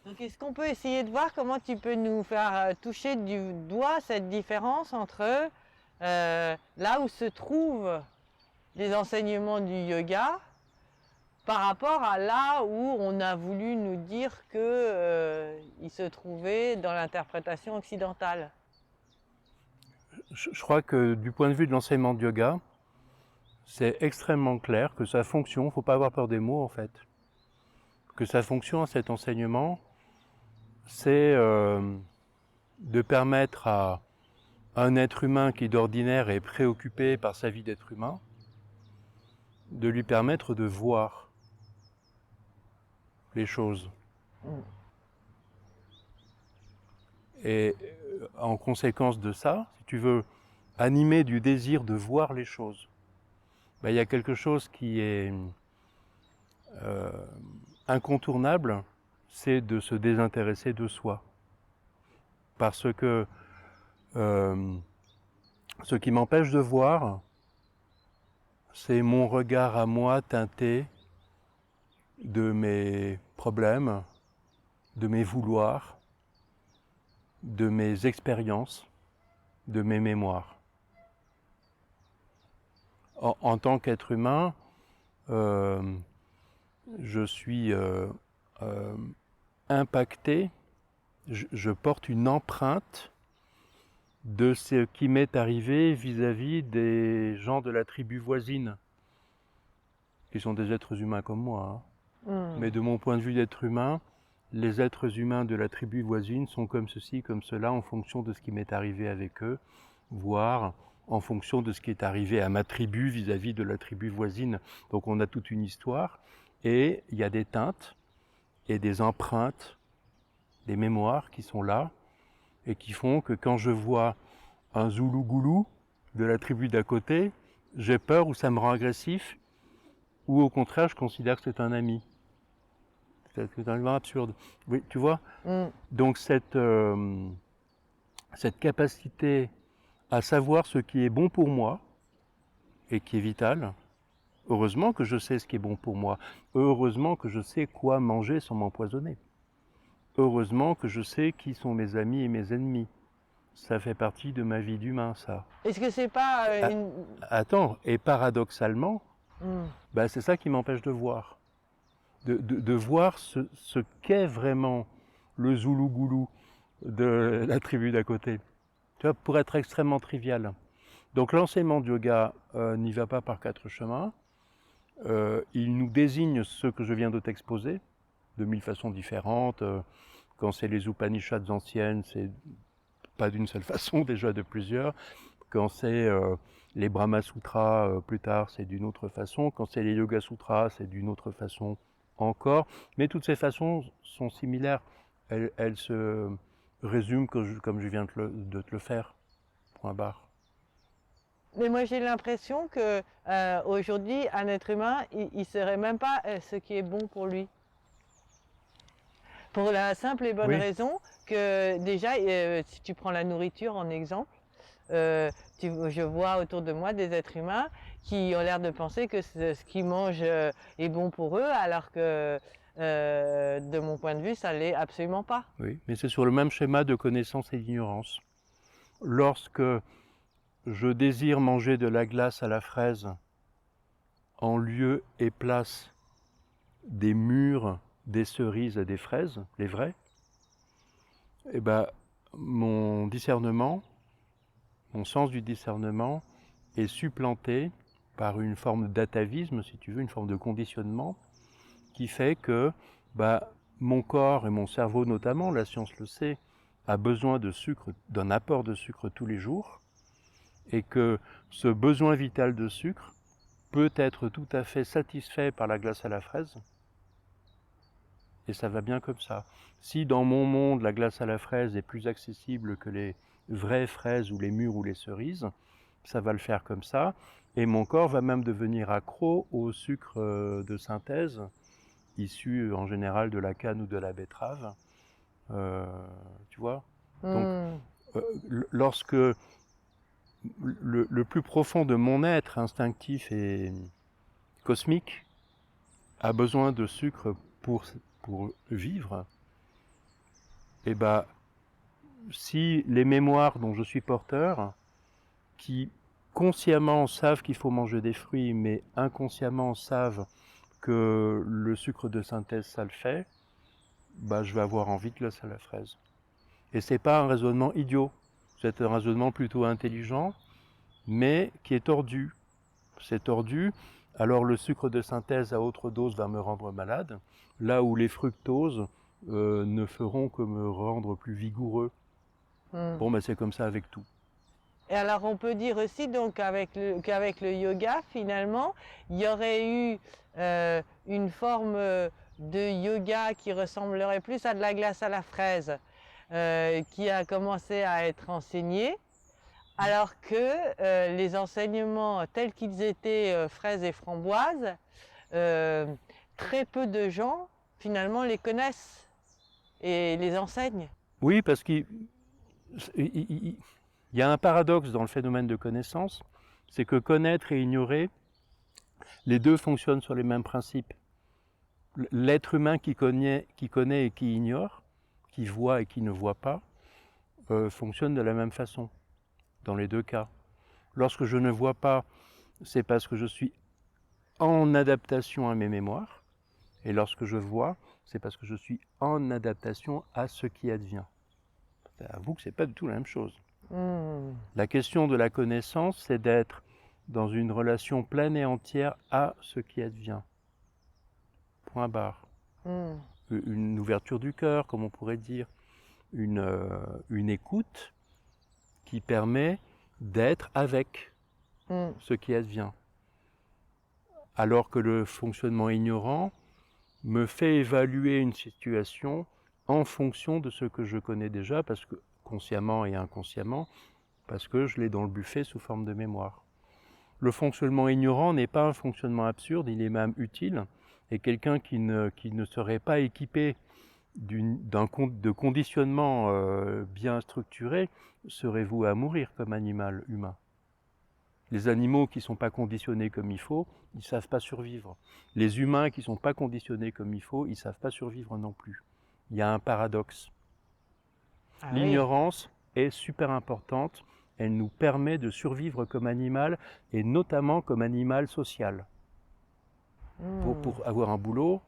Donc est-ce qu'on peut essayer de voir comment tu peux nous faire toucher du doigt cette différence entre là où se trouvent les enseignements du yoga par rapport à là où on a voulu nous dire que il se trouvait dans l'interprétation occidentale. Je crois que du point de vue de l'enseignement de yoga, c'est extrêmement clair que sa fonction, faut pas avoir peur des mots en fait, que sa fonction à cet enseignement, c'est de permettre à un être humain qui d'ordinaire est préoccupé par sa vie d'être humain, de lui permettre de voir les choses. Et en conséquence de ça, si tu veux, animé du désir de voir les choses, ben, il y a quelque chose qui est incontournable, c'est de se désintéresser de soi. Parce que ce qui m'empêche de voir, c'est mon regard à moi teinté de mes problèmes, de mes vouloirs, de mes expériences, de mes mémoires. En tant qu'être humain, je suis impacté, je porte une empreinte de ce qui m'est arrivé vis-à-vis des gens de la tribu voisine, qui sont des êtres humains comme moi. Mais de mon point de vue d'être humain, les êtres humains de la tribu voisine sont comme ceci, comme cela, en fonction de ce qui m'est arrivé avec eux, voire en fonction de ce qui est arrivé à ma tribu vis-à-vis de la tribu voisine. Donc on a toute une histoire, et il y a des teintes et des empreintes, des mémoires qui sont là, et qui font que quand je vois un Zoulou-Goulou de la tribu d'à côté, j'ai peur ou ça me rend agressif, ou au contraire je considère que c'est un ami. C'est totalement absurde. Oui, tu vois. Donc cette capacité à savoir ce qui est bon pour moi et qui est vital, heureusement que je sais ce qui est bon pour moi, heureusement que je sais quoi manger sans m'empoisonner, heureusement que je sais qui sont mes amis et mes ennemis. Ça fait partie de ma vie d'humain, ça. Est-ce que c'est pas une... Attends, et paradoxalement, bah, c'est ça qui m'empêche de voir. De voir ce qu'est vraiment le Zoulou-Goulou de la tribu d'à côté. Tu vois, pour être extrêmement trivial. Donc l'enseignement de yoga n'y va pas par quatre chemins. Il nous désigne ce que je viens de t'exposer, de mille façons différentes. Quand c'est les Upanishads anciennes, c'est pas d'une seule façon, déjà de plusieurs. Quand c'est les Brahma Sutras plus tard, c'est d'une autre façon. Quand c'est les Yoga Sutras, c'est d'une autre façon encore. Mais toutes ces façons sont similaires. Elles se résument comme je viens de te le faire. Point barre. Mais moi j'ai l'impression que aujourd'hui un être humain il saurait même pas ce qui est bon pour lui. Pour la simple et bonne Oui. raison que déjà si tu prends la nourriture en exemple, je vois autour de moi des êtres humains qui ont l'air de penser que ce qu'ils mangent est bon pour eux alors que de mon point de vue ça l'est absolument pas. Oui, mais c'est sur le même schéma de connaissance et d'ignorance. Lorsque je désire manger de la glace à la fraise en lieu et place des mûres, des cerises et des fraises, les vraies, eh ben, mon discernement, mon sens du discernement est supplanté par une forme d'atavisme, si tu veux, une forme de conditionnement, qui fait que mon corps et mon cerveau notamment, la science le sait, a besoin de sucre, d'un apport de sucre tous les jours, et que ce besoin vital de sucre peut être tout à fait satisfait par la glace à la fraise, et ça va bien comme ça. Si dans mon monde la glace à la fraise est plus accessible que les vraies fraises ou les mûres ou les cerises, ça va le faire comme ça, et mon corps va même devenir accro au sucre de synthèse, issu en général de la canne ou de la betterave, tu vois. Donc, lorsque le plus profond de mon être instinctif et cosmique a besoin de sucre pour vivre, Eh ben, si les mémoires dont je suis porteur, qui consciemment savent qu'il faut manger des fruits, mais inconsciemment savent que le sucre de synthèse, ça le fait, bah, je vais avoir envie de glace à la fraise. Et c'est pas un raisonnement idiot, c'est un raisonnement plutôt intelligent, mais qui est tordu. C'est tordu, alors le sucre de synthèse à autre dose va me rendre malade, là où les fructoses ne feront que me rendre plus vigoureux. Bon, ben c'est comme ça avec tout. Et alors on peut dire aussi donc qu'avec le yoga, finalement, il y aurait eu une forme de yoga qui ressemblerait plus à de la glace à la fraise, qui a commencé à être enseignée, alors que les enseignements tels qu'ils étaient fraises et framboises, très peu de gens finalement les connaissent et les enseignent. Oui, parce qu'il y a un paradoxe dans le phénomène de connaissance, c'est que connaître et ignorer, les deux fonctionnent sur les mêmes principes. L'être humain qui connaît et qui ignore, qui voit et qui ne voit pas, fonctionne de la même façon, dans les deux cas. Lorsque je ne vois pas, c'est parce que je suis en adaptation à mes mémoires, et lorsque je vois, c'est parce que je suis en adaptation à ce qui advient. Avoue que c'est pas du tout la même chose. La question de la connaissance, c'est d'être dans une relation pleine et entière à ce qui advient. Point barre. Une ouverture du cœur, comme on pourrait dire, une écoute qui permet d'être avec ce qui advient. Alors que le fonctionnement ignorant me fait évaluer une situation en fonction de ce que je connais déjà, parce que consciemment et inconsciemment, parce que je l'ai dans le buffet sous forme de mémoire. Le fonctionnement ignorant n'est pas un fonctionnement absurde, il est même utile, et quelqu'un qui ne serait pas équipé de conditionnement bien structuré serait voué à mourir comme animal humain. Les animaux qui ne sont pas conditionnés comme il faut, ils ne savent pas survivre. Les humains qui ne sont pas conditionnés comme il faut, ils ne savent pas survivre non plus. Il y a un paradoxe. L'ignorance est super importante, elle nous permet de survivre comme animal, et notamment comme animal social. Pour avoir un boulot,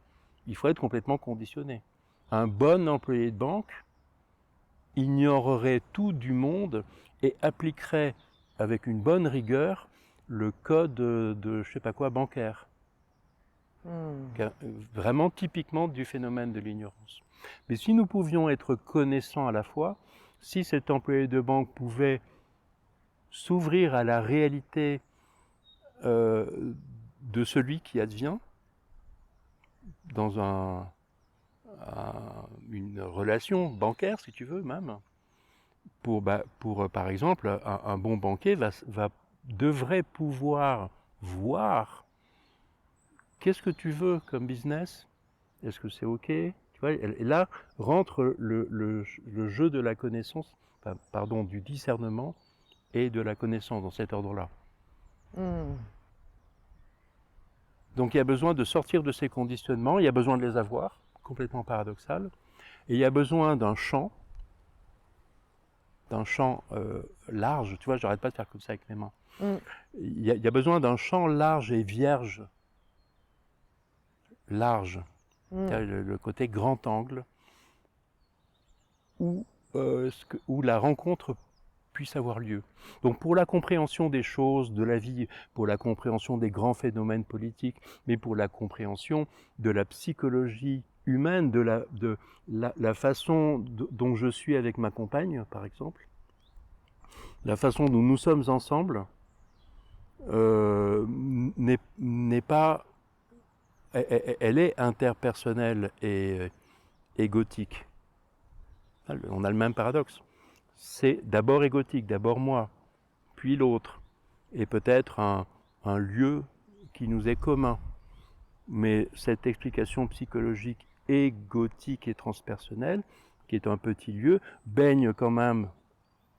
il faut être complètement conditionné. Un bon employé de banque ignorerait tout du monde et appliquerait avec une bonne rigueur le code de je sais pas quoi bancaire. Vraiment typiquement du phénomène de l'ignorance. Mais si nous pouvions être connaissants à la fois, si cet employé de banque pouvait s'ouvrir à la réalité de celui qui advient dans une relation bancaire, si tu veux même, pour par exemple, un bon banquier devrait pouvoir voir qu'est-ce que tu veux comme business, est-ce que c'est OK, tu vois, et là rentre le jeu de la connaissance, du discernement et de la connaissance dans cet ordre-là. Donc il y a besoin de sortir de ces conditionnements, il y a besoin de les avoir, complètement paradoxal, et il y a besoin d'un champ large, tu vois, j'arrête pas de faire comme ça avec mes mains. Il y a besoin d'un champ large et vierge, large, le côté grand angle, où la rencontre puisse avoir lieu. Donc pour la compréhension des choses, de la vie, pour la compréhension des grands phénomènes politiques, mais pour la compréhension de la psychologie humaine, de la façon dont je suis avec ma compagne, par exemple, la façon dont nous sommes ensemble, n'est pas... Elle est interpersonnelle et égotique. On a le même paradoxe. C'est d'abord égotique, d'abord moi, puis l'autre, et peut-être un lieu qui nous est commun. Mais cette explication psychologique égotique et transpersonnelle, qui est un petit lieu, baigne quand même,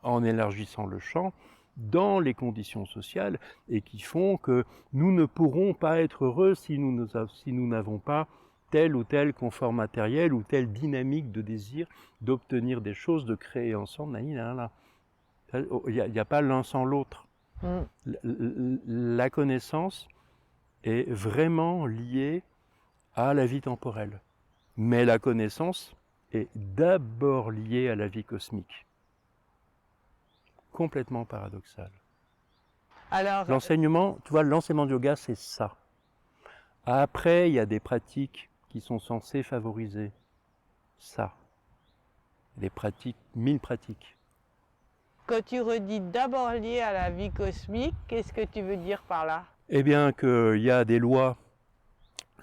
en élargissant le champ, dans les conditions sociales, et qui font que nous ne pourrons pas être heureux si nous n'avons pas tel ou tel confort matériel ou telle dynamique de désir d'obtenir des choses, de créer ensemble. Il n'y a pas l'un sans l'autre. La connaissance est vraiment liée à la vie temporelle. Mais la connaissance est d'abord liée à la vie cosmique. Complètement paradoxal. Alors, L'enseignement, tu vois, l'enseignement de yoga, c'est ça. Après, il y a des pratiques qui sont censées favoriser ça. Des pratiques, 1000 pratiques. quand tu redis d'abord lié à la vie cosmique, qu'est-ce que tu veux dire par là? Eh bien, qu'il y a des lois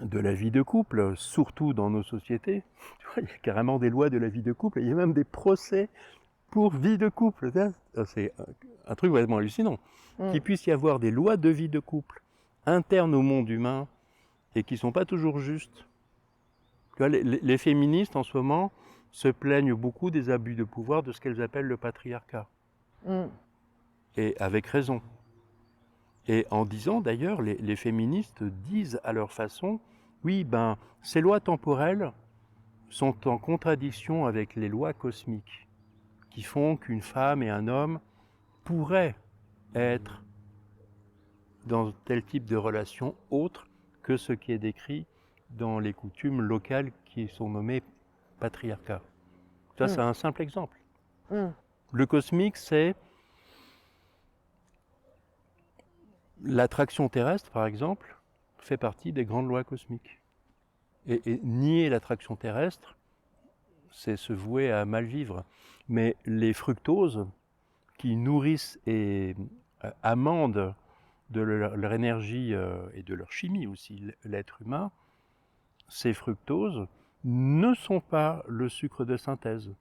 de la vie de couple, surtout dans nos sociétés. Tu vois, il y a carrément des lois de la vie de couple. Il y a même des procès pour vie de couple. C'est un truc vraiment hallucinant. Qu'il puisse y avoir des lois de vie de couple internes au monde humain et qui ne sont pas toujours justes. Tu vois, les féministes, en ce moment, se plaignent beaucoup des abus de pouvoir de ce qu'elles appellent le patriarcat. Et avec raison. Et en disant, d'ailleurs, les féministes disent à leur façon, oui, ben, ces lois temporelles sont en contradiction avec les lois cosmiques, qui font qu'une femme et un homme pourraient être dans tel type de relation autre que ce qui est décrit dans les coutumes locales qui sont nommées patriarcat. Ça, c'est un simple exemple. Le cosmique, c'est l'attraction terrestre, par exemple, fait partie des grandes lois cosmiques. Et nier l'attraction terrestre, c'est se vouer à mal vivre. Mais les fructoses, qui nourrissent et amendent de leur énergie et de leur chimie aussi l'être humain, ces fructoses ne sont pas le sucre de synthèse.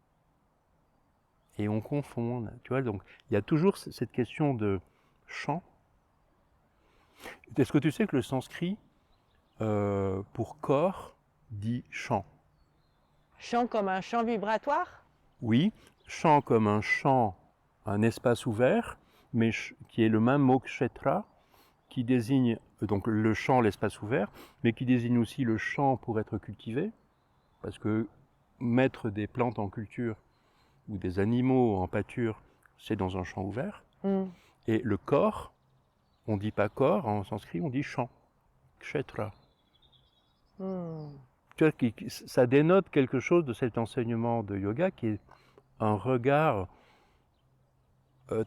Et on confond, tu vois, donc il y a toujours cette question de champ. Est-ce que tu sais que le sanskrit, pour corps, dit champ? Chant comme un chant vibratoire? Oui, champ comme un champ, un espace ouvert, mais qui est le même mot que kshetra, qui désigne donc le champ, l'espace ouvert, mais qui désigne aussi le champ pour être cultivé, parce que mettre des plantes en culture ou des animaux en pâture, c'est dans un champ ouvert. Et le corps, on ne dit pas corps en sanskrit, on dit champ, kshetra. Tu vois, ça dénote quelque chose de cet enseignement de yoga qui est un regard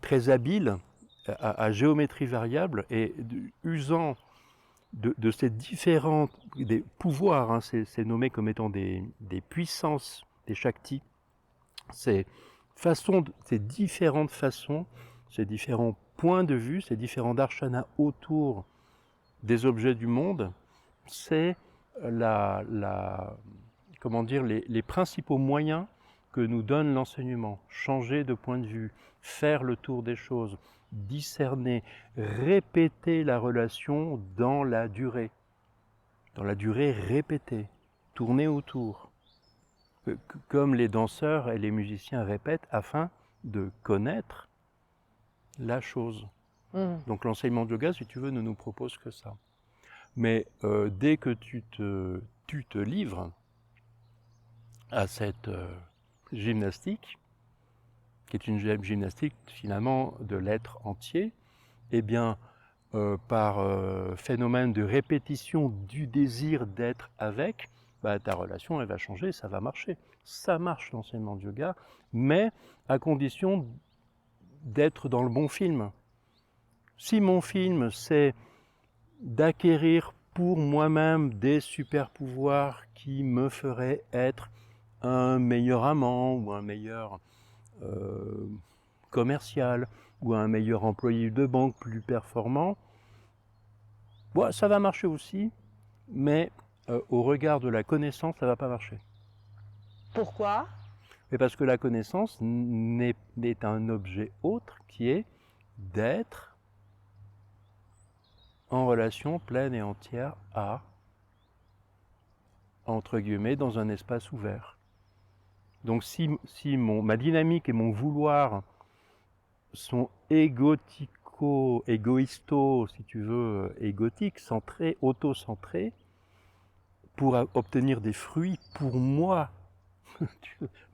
très habile à géométrie variable et usant de ces différents des pouvoirs, hein, c'est nommé comme étant des puissances, des shaktis, ces différentes façons, ces différents points de vue, ces différents darshanas autour des objets du monde, c'est comment dire, les principaux moyens que nous donne l'enseignement. Changer de point de vue, faire le tour des choses, discerner, répéter la relation dans la durée répétée, tourner autour, comme les danseurs et les musiciens répètent afin de connaître la chose. Donc l'enseignement de yoga, si tu veux, ne nous propose que ça. Mais dès que tu te livres à cette gymnastique, qui est une gymnastique finalement de l'être entier, eh bien, par phénomène de répétition du désir d'être avec, bah, ta relation elle va changer, ça va marcher. Ça marche l'enseignement de yoga, mais à condition d'être dans le bon film. Si mon film c'est d'acquérir pour moi-même des super pouvoirs qui me feraient être un meilleur amant ou un meilleur commercial ou un meilleur employé de banque plus performant, bon, ça va marcher aussi, mais au regard de la connaissance, ça ne va pas marcher. Pourquoi? Mais parce que la connaissance n'est un objet autre qui est d'être en relation pleine et entière à, entre guillemets, dans un espace ouvert. Donc si ma dynamique et mon vouloir sont égoïsto, si tu veux, égotiques, centrés, auto-centrés, pour obtenir des fruits pour moi.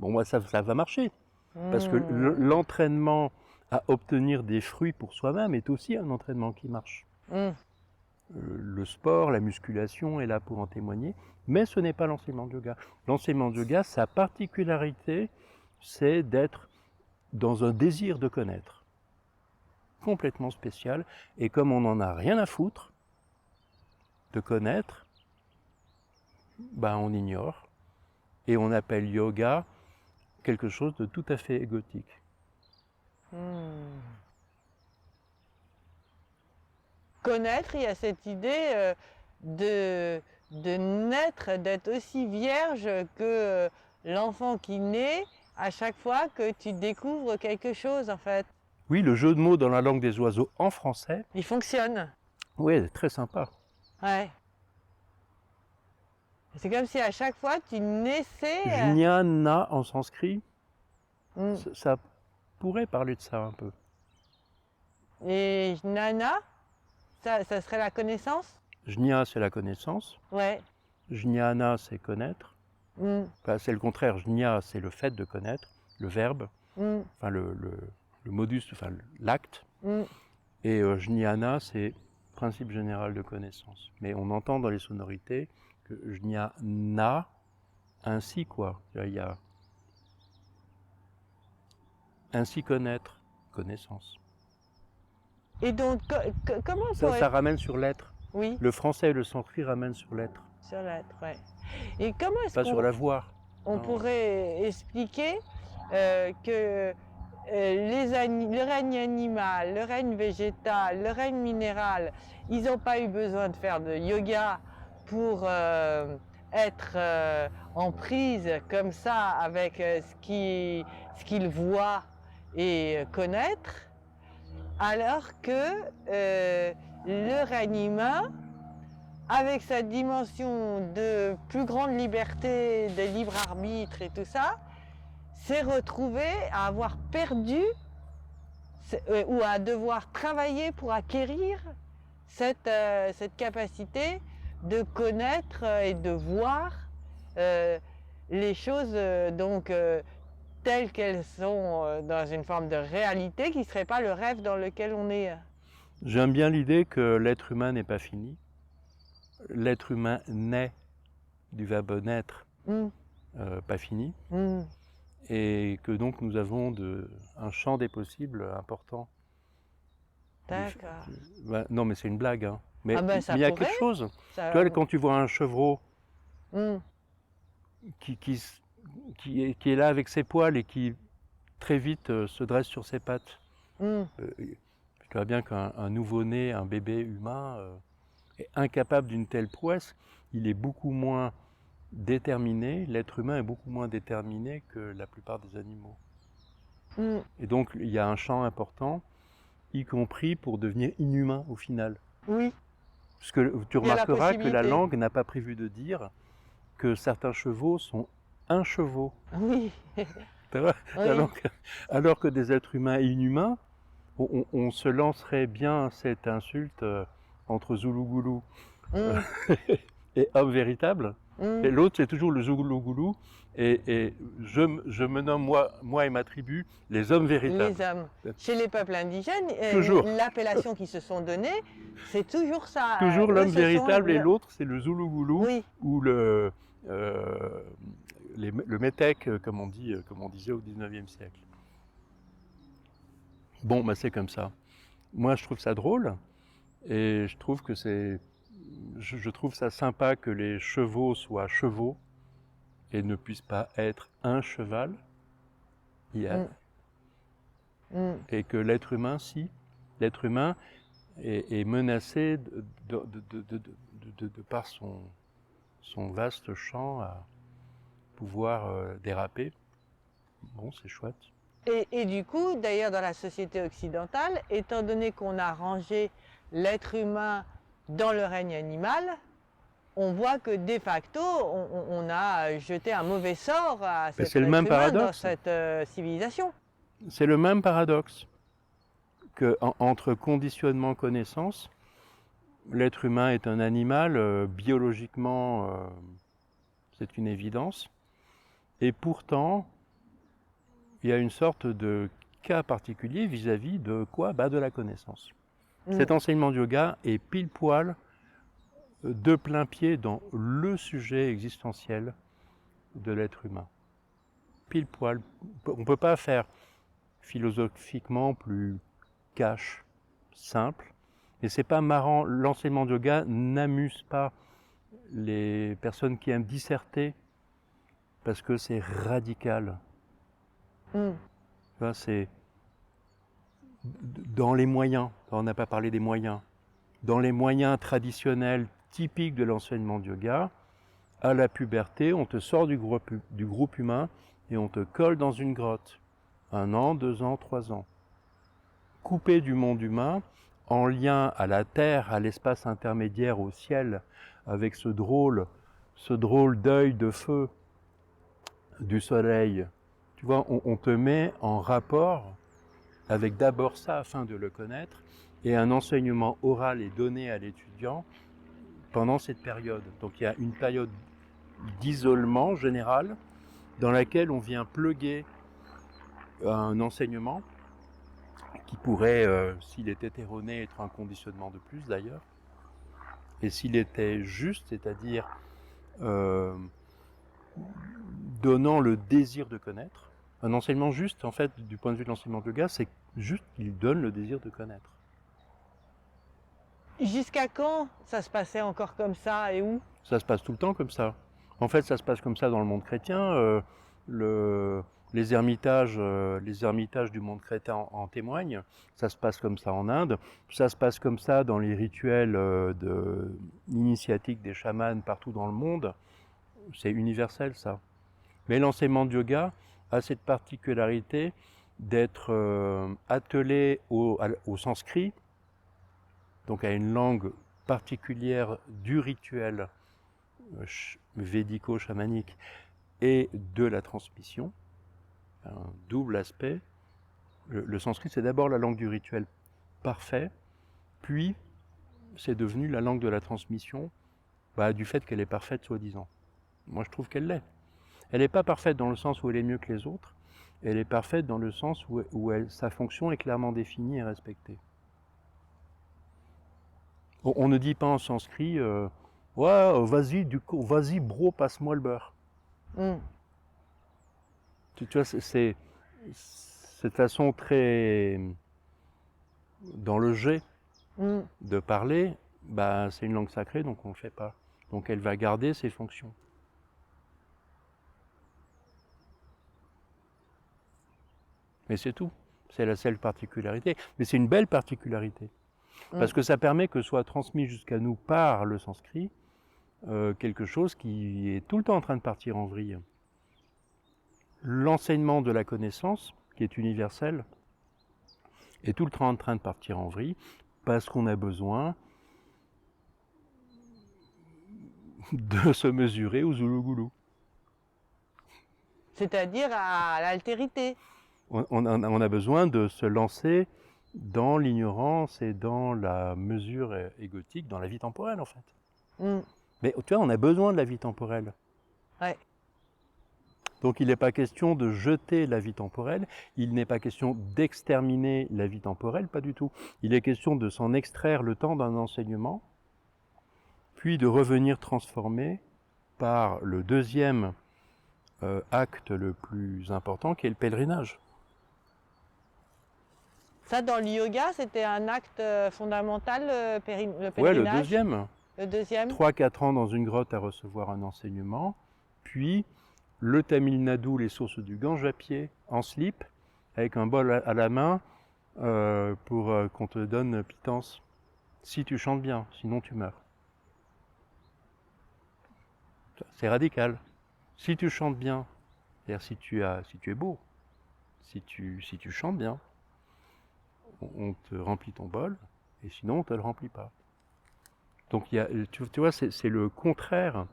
Bon, moi, ça va marcher. Parce que l'entraînement à obtenir des fruits pour soi-même est aussi un entraînement qui marche. Le sport, la musculation est là pour en témoigner, mais ce n'est pas l'enseignement de yoga. L'enseignement de yoga, sa particularité, c'est d'être dans un désir de connaître, complètement spécial, et comme on n'en a rien à foutre de connaître, ben on ignore, et on appelle yoga quelque chose de tout à fait égotique. Connaître, il y a cette idée de naître, d'être aussi vierge que l'enfant qui naît à chaque fois que tu découvres quelque chose en fait. Oui, le jeu de mots dans la langue des oiseaux en français, Il fonctionne. oui, c'est très sympa. Ouais. C'est comme si à chaque fois tu naissais. Jnana en sanskrit, ça pourrait parler de ça un peu. Et jnana, ça serait la connaissance? Jna, c'est la connaissance. Ouais. Jnana, c'est connaître. Enfin, c'est le contraire. Jna, c'est le fait de connaître, le verbe, enfin le modus, enfin l'acte. Et jnana, c'est principe général de connaissance. Mais on entend dans les sonorités que jnana, ainsi quoi. Il y a ainsi connaître, connaissance. Et donc, comment Ça ramène sur l'être. Oui. Le français et le sanskrit ramènent sur l'être. Sur l'être, ouais. Et comment est-ce Pas sur l'avoir. On pourrait expliquer que le règne animal, le règne végétal, le règne minéral, ils n'ont pas eu besoin de faire de yoga pour être en prise comme ça avec ce qu'ils voient et connaître, alors que le règne humain, avec sa dimension de plus grande liberté, de libre arbitre et tout ça, s'est retrouvé à avoir perdu ou à devoir travailler pour acquérir cette capacité de connaître et de voir les choses telles qu'elles sont dans une forme de réalité qui ne serait pas le rêve dans lequel on est. J'aime bien l'idée que l'être humain n'est pas fini. L'être humain naît du verbe naître, pas fini, et que donc nous avons un champ des possibles important. D'accord. Non, mais c'est une blague, hein. Mais il y a quelque chose. Ça... Tu vois, quand tu vois un chevreau qui est là avec ses poils et qui très vite se dresse sur ses pattes, tu vois bien qu'un nouveau-né, un bébé humain, est incapable d'une telle prouesse. Il est beaucoup moins déterminé, l'être humain est beaucoup moins déterminé que la plupart des animaux. Et donc il y a un champ important, y compris pour devenir inhumain au final. Oui. Parce que tu remarqueras que la langue n'a pas prévu de dire que certains chevaux sont inchevaux. Oui. Oui. Alors que des êtres humains inhumains, on se lancerait bien cette insulte entre Zoulougoulou et homme véritable. Et l'autre, c'est toujours le Zoulougoulou. Et je me nomme, moi et ma tribu, les hommes véritables. Les hommes. Chez les peuples indigènes, l'appellation qu'ils se sont donnée, c'est toujours ça. Toujours l'homme véritable et l'autre, c'est le Zoulougoulou ou le métèque, comme on disait au 19e siècle. Bon, bah c'est comme ça. Moi, je trouve ça drôle et je trouve que je trouve ça sympa que les chevaux soient chevaux et ne puissent pas être un cheval, et que l'être humain, si. L'être humain est menacé de par son vaste champ à pouvoir déraper. Bon, c'est chouette. Et du coup, d'ailleurs, dans la société occidentale, étant donné qu'on a rangé l'être humain dans le règne animal, on voit que de facto, on a jeté un mauvais sort à cet être humain dans cette civilisation. C'est le même paradoxe qu'entre conditionnement connaissance, l'être humain est un animal, biologiquement, c'est une évidence. Et pourtant, il y a une sorte de cas particulier vis-à-vis de quoi? De la connaissance. Cet enseignement de yoga est pile poil de plein pied dans le sujet existentiel de l'être humain. Pile poil. On ne peut pas faire philosophiquement plus cash, simple. Et c'est pas marrant, l'enseignement de yoga n'amuse pas les personnes qui aiment disserter parce que c'est radical. C'est dans les moyens, on n'a pas parlé des moyens, dans les moyens traditionnels typiques de l'enseignement de yoga, à la puberté, on te sort du groupe humain et on te colle dans une grotte. 1 an, 2 ans, 3 ans. Coupé du monde humain, en lien à la terre, à l'espace intermédiaire, au ciel, avec ce drôle d'œil de feu du soleil. Tu vois, on te met en rapport avec d'abord ça afin de le connaître, et un enseignement oral est donné à l'étudiant pendant cette période. Donc il y a une période d'isolement général dans laquelle on vient pluguer un enseignement qui pourrait, s'il était erroné, être un conditionnement de plus d'ailleurs, et s'il était juste, c'est-à-dire donnant le désir de connaître. Un enseignement juste, en fait, du point de vue de l'enseignement de yoga, c'est juste qu'il donne le désir de connaître. Jusqu'à quand ça se passait encore comme ça et où? Ça se passe tout le temps comme ça. En fait, ça se passe comme ça dans le monde chrétien. Les ermitages du monde chrétien en témoignent. Ça se passe comme ça en Inde. Ça se passe comme ça dans les rituels initiatiques des chamans partout dans le monde. C'est universel, ça. Mais l'enseignement de yoga a cette particularité d'être attelé au sanskrit, donc à une langue particulière du rituel védico-chamanique et de la transmission. Un double aspect. Le sanskrit, c'est d'abord la langue du rituel parfait, puis c'est devenu la langue de la transmission du fait qu'elle est parfaite, soi-disant. Moi, je trouve qu'elle l'est. Elle n'est pas parfaite dans le sens où elle est mieux que les autres, elle est parfaite dans le sens où sa fonction est clairement définie et respectée. On ne dit pas en sanskrit ouais, vas-y bro, passe-moi le beurre. Tu vois, c'est cette façon très dans le jet de parler, c'est une langue sacrée, donc on ne le fait pas. Donc elle va garder ses fonctions. Mais c'est tout. C'est la seule particularité. Mais c'est une belle particularité. Parce que ça permet que soit transmis jusqu'à nous par le sanskrit quelque chose qui est tout le temps en train de partir en vrille. L'enseignement de la connaissance, qui est universel, est tout le temps en train de partir en vrille parce qu'on a besoin de se mesurer au Zulu-Goulou. C'est-à-dire à l'altérité. On a besoin de se lancer dans l'ignorance et dans la mesure égotique, dans la vie temporelle en fait. Mais tu vois, on a besoin de la vie temporelle. Ouais. Donc il n'est pas question de jeter la vie temporelle, il n'est pas question d'exterminer la vie temporelle, pas du tout. Il est question de s'en extraire le temps d'un enseignement, puis de revenir transformer par le deuxième acte le plus important, qui est le pèlerinage. Ça, dans le yoga, c'était un acte fondamental, le pèlerinage? Ouais, le deuxième. Le deuxième. 3-4 ans dans une grotte à recevoir un enseignement, puis le Tamil Nadu, les sources du Gange à pied, en slip, avec un bol à la main pour qu'on te donne pitance. Si tu chantes bien, sinon tu meurs. C'est radical. Si tu chantes bien, c'est-à-dire si tu es beau, si tu chantes bien, on te remplit ton bol, et sinon on ne te le remplit pas. Donc tu vois, c'est le contraire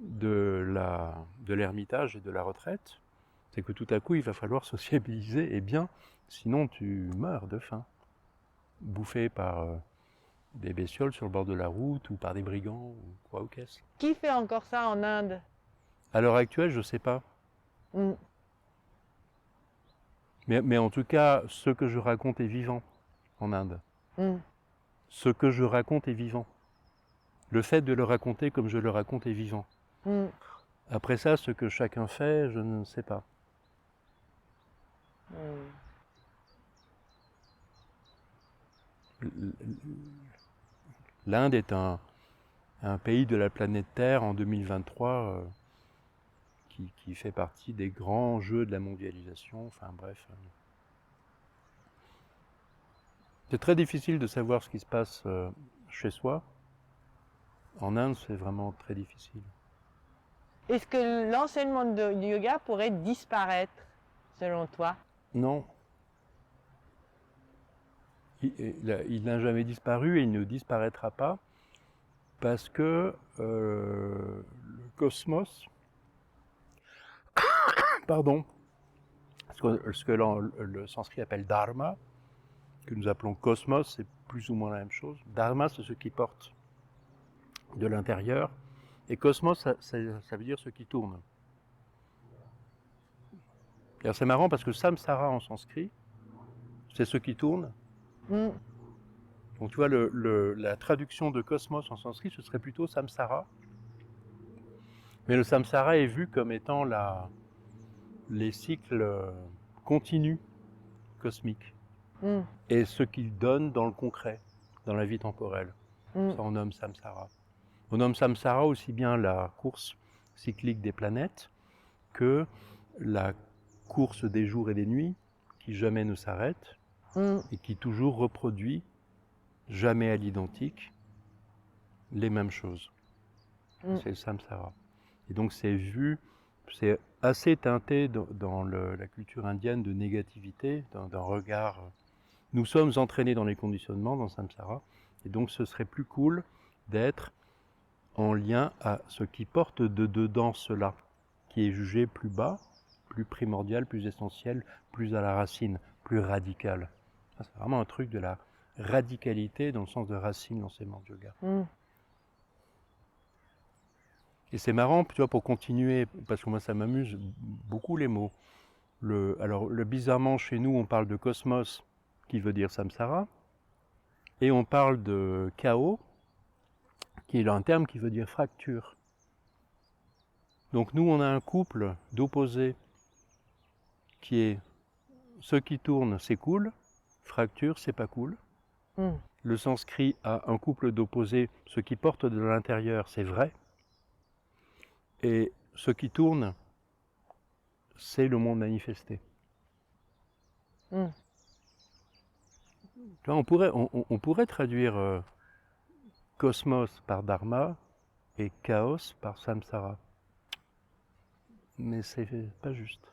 de l'ermitage et de la retraite, c'est que tout à coup il va falloir sociabiliser, et bien, sinon tu meurs de faim, bouffé par des bestioles sur le bord de la route ou par des brigands ou quoi ou qu'est-ce. Qui fait encore ça en Inde? À l'heure actuelle, je ne sais pas. Mm. Mais en tout cas, ce que je raconte est vivant en Inde. Mm. Ce que je raconte est vivant. Le fait de le raconter comme je le raconte est vivant. Mm. Après ça, ce que chacun fait, je ne sais pas. Mm. L'Inde est un pays de la planète Terre en 2023 qui fait partie des grands jeux de la mondialisation. Enfin bref. C'est très difficile de savoir ce qui se passe chez soi. En Inde, c'est vraiment très difficile. Est-ce que l'enseignement du yoga pourrait disparaître, selon toi? Non. Il n'a jamais disparu et il ne disparaîtra pas parce que le cosmos, pardon, ce que le sanskrit appelle dharma, que nous appelons cosmos, c'est plus ou moins la même chose. Dharma, c'est ce qui porte de l'intérieur, et cosmos, ça veut dire ce qui tourne. C'est marrant parce que samsara en sanskrit, c'est ce qui tourne. Mm. Donc tu vois, la traduction de cosmos en sanskrit, ce serait plutôt samsara. Mais le samsara est vu comme étant les cycles continus cosmiques. Mm. Et ce qu'il donne dans le concret, dans la vie temporelle. Mm. Ça on nomme samsara. On nomme samsara aussi bien la course cyclique des planètes que la course des jours et des nuits qui jamais ne s'arrête et qui toujours reproduit, jamais à l'identique, les mêmes choses. C'est le samsara. Et donc c'est vu, c'est assez teinté dans la culture indienne de négativité, d'un regard. Nous sommes entraînés dans les conditionnements, dans samsara, et donc ce serait plus cool d'être en lien à ce qui porte de dedans cela, qui est jugé plus bas, plus primordial, plus essentiel, plus à la racine, plus radical. C'est vraiment un truc de la radicalité dans le sens de racine, l'enseignement du yoga. Mm. Et c'est marrant, tu vois, pour continuer, parce que moi ça m'amuse beaucoup les mots. Bizarrement, chez nous, on parle de cosmos, qui veut dire samsara, et on parle de chaos, qui est un terme qui veut dire fracture. Donc nous, on a un couple d'opposés qui est ce qui tourne, c'est cool, fracture, c'est pas cool. Mm. Le sanskrit a un couple d'opposés, ce qui porte de l'intérieur, c'est vrai. Et ce qui tourne, c'est le monde manifesté. Mm. Tu vois, on pourrait traduire cosmos par dharma et chaos par samsara. Mais c'est pas juste.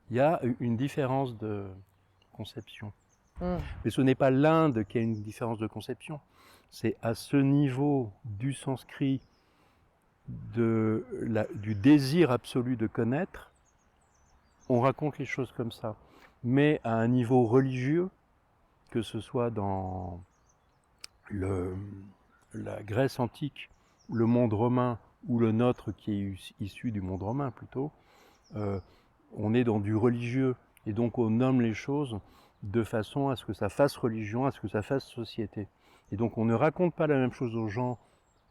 Il y a une différence de conception. Mm. Mais ce n'est pas l'Inde qui a une différence de conception. C'est à ce niveau du sanskrit, du désir absolu de connaître, on raconte les choses comme ça. Mais à un niveau religieux, que ce soit dans la Grèce antique, le monde romain ou le nôtre qui est issu du monde romain plutôt, on est dans du religieux et donc on nomme les choses de façon à ce que ça fasse religion, à ce que ça fasse société. Et donc on ne raconte pas la même chose aux gens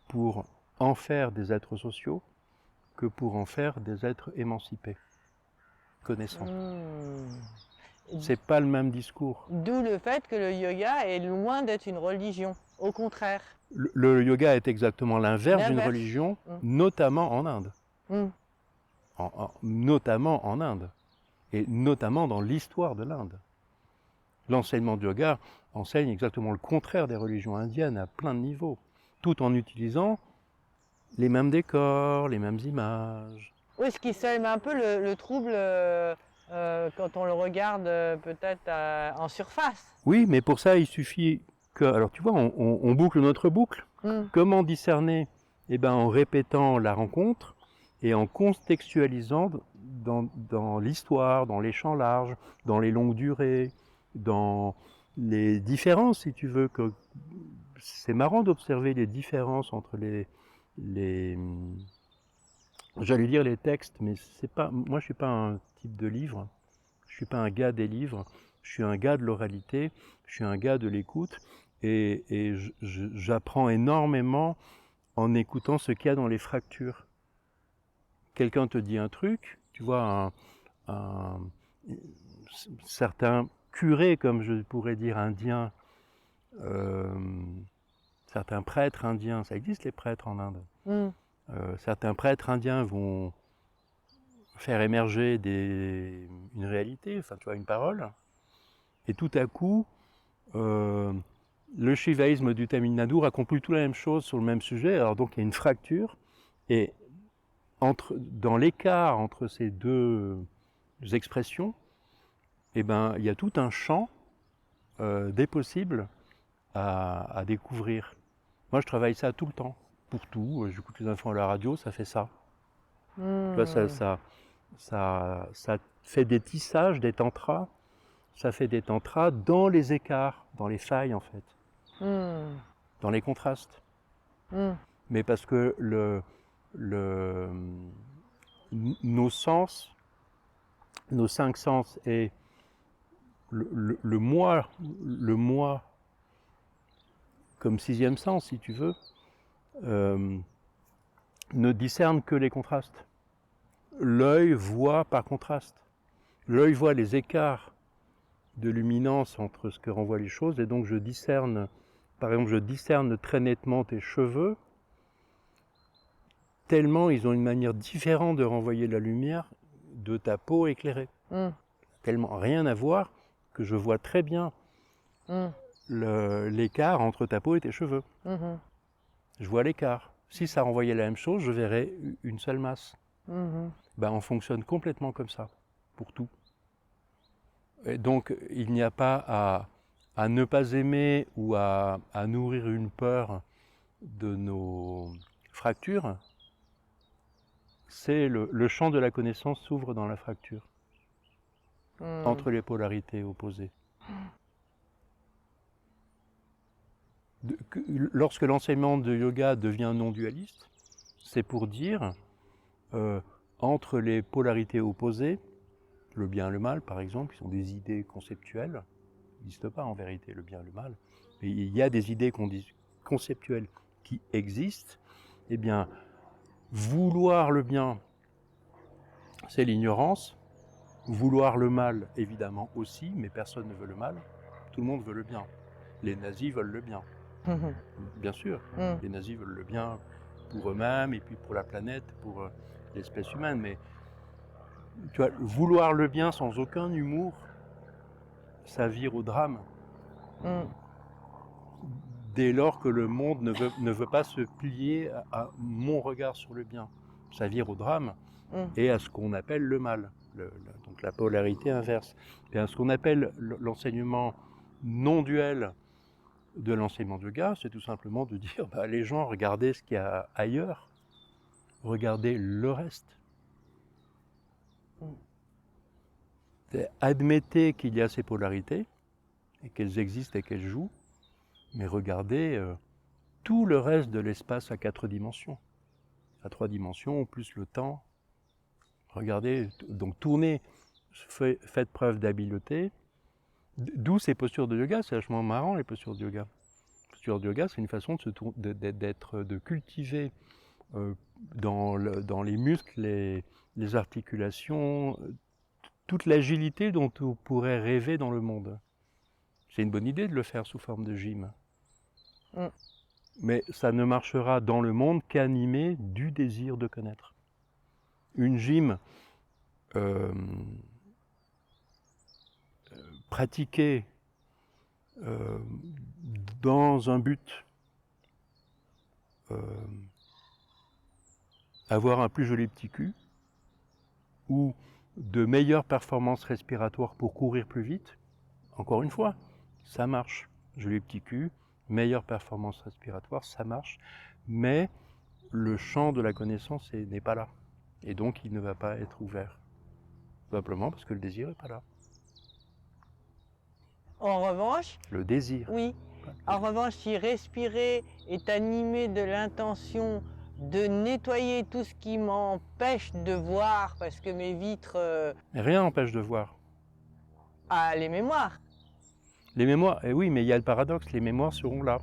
pour en faire des êtres sociaux que pour en faire des êtres émancipés, connaissants. C'est pas le même discours. D'où le fait que le yoga est loin d'être une religion, au contraire. Le yoga est exactement l'inverse d'une religion, notamment en Inde. Notamment en Inde. Et notamment dans l'histoire de l'Inde. L'enseignement du yoga enseigne exactement le contraire des religions indiennes à plein de niveaux, tout en utilisant les mêmes décors, les mêmes images. Oui, ce qui sème un peu le trouble quand on le regarde peut-être en surface. Oui, mais pour ça, il suffit que... Alors tu vois, on boucle notre boucle. Comment discerner? En répétant la rencontre et en contextualisant dans l'histoire, dans les champs larges, dans les longues durées, dans les différences, si tu veux, c'est marrant d'observer les différences entre j'allais dire les textes, mais c'est pas, moi je suis pas un type de livre, je suis pas un gars des livres, je suis un gars de l'oralité, je suis un gars de l'écoute, et j'apprends énormément en écoutant ce qu'il y a dans les fractures. Quelqu'un te dit un truc, tu vois, certains curés, comme je pourrais dire indiens, certains prêtres indiens, ça existe les prêtres en Inde. Certains prêtres indiens vont faire émerger une réalité, enfin tu vois, une parole, et tout à coup, le shivaïsme du Tamil Nadu raconte plus tout la même chose sur le même sujet, alors donc il y a une fracture, et dans l'écart entre ces deux expressions, eh ben, il y a tout un champ des possibles à découvrir. Moi, je travaille ça tout le temps, pour tout. J'écoute les infos à la radio, ça fait ça. Tu vois, ça fait des tissages, des tantras. Ça fait des tantras dans les écarts, dans les failles, en fait. Dans les contrastes. Mais parce que nos sens, nos 5 sens et le moi comme 6e sens, si tu veux, ne discerne que les contrastes. L'œil voit par contraste. L'œil voit les écarts de luminance entre ce que renvoient les choses, et donc je discerne, par exemple, je discerne très nettement tes cheveux, tellement ils ont une manière différente de renvoyer la lumière de ta peau éclairée. Tellement rien à voir que je vois très bien l'écart entre ta peau et tes cheveux. Je vois l'écart. Si ça renvoyait la même chose, je verrais une seule masse. Ben, on fonctionne complètement comme ça, pour tout. Et donc, il n'y a pas à ne pas aimer ou à nourrir une peur de nos fractures. C'est le champ de la connaissance s'ouvre dans la fracture, entre les polarités opposées. Lorsque l'enseignement de yoga devient non dualiste, c'est pour dire entre les polarités opposées, le bien et le mal par exemple, qui sont des idées conceptuelles, il n'existe pas en vérité le bien et le mal, mais il y a des idées conceptuelles qui existent, eh bien, vouloir le bien, c'est l'ignorance, vouloir le mal, évidemment aussi, mais personne ne veut le mal, tout le monde veut le bien. Les nazis veulent le bien, bien sûr, les nazis veulent le bien pour eux-mêmes et puis pour la planète, pour l'espèce humaine, mais tu vois, vouloir le bien sans aucun humour, ça vire au drame. Dès lors que le monde ne veut pas se plier à mon regard sur le bien, ça vire au drame et à ce qu'on appelle le mal, donc la polarité inverse. Et à ce qu'on appelle l'enseignement non duel de l'enseignement de yoga, c'est tout simplement de dire bah, les gens, regardez ce qu'il y a ailleurs, regardez le reste. Admettez qu'il y a ces polarités et qu'elles existent et qu'elles jouent, mais regardez tout le reste de l'espace à 4 dimensions. À 3 dimensions, plus le temps. Regardez, donc tournez, faites preuve d'habileté. D'où ces postures de yoga, c'est vachement marrant les postures de yoga. Les postures de yoga, c'est une façon de cultiver dans les muscles, les articulations, toute l'agilité dont on pourrait rêver dans le monde. C'est une bonne idée de le faire sous forme de gym. Mais ça ne marchera dans le monde qu'animé du désir de connaître. Une gym pratiquée dans un but, avoir un plus joli petit cul, ou de meilleures performances respiratoires pour courir plus vite, encore une fois, ça marche. Joli petit cul, meilleure performance respiratoire, ça marche, mais le champ de la connaissance n'est pas là. Et donc, il ne va pas être ouvert. Simplement parce que le désir n'est pas là. En revanche, Le désir. oui, En revanche, si respirer est animé de l'intention de nettoyer tout ce qui m'empêche de voir, parce que mes vitres Rien n'empêche de voir. les mémoires. Les mémoires, eh oui, mais il y a le paradoxe, les mémoires seront là.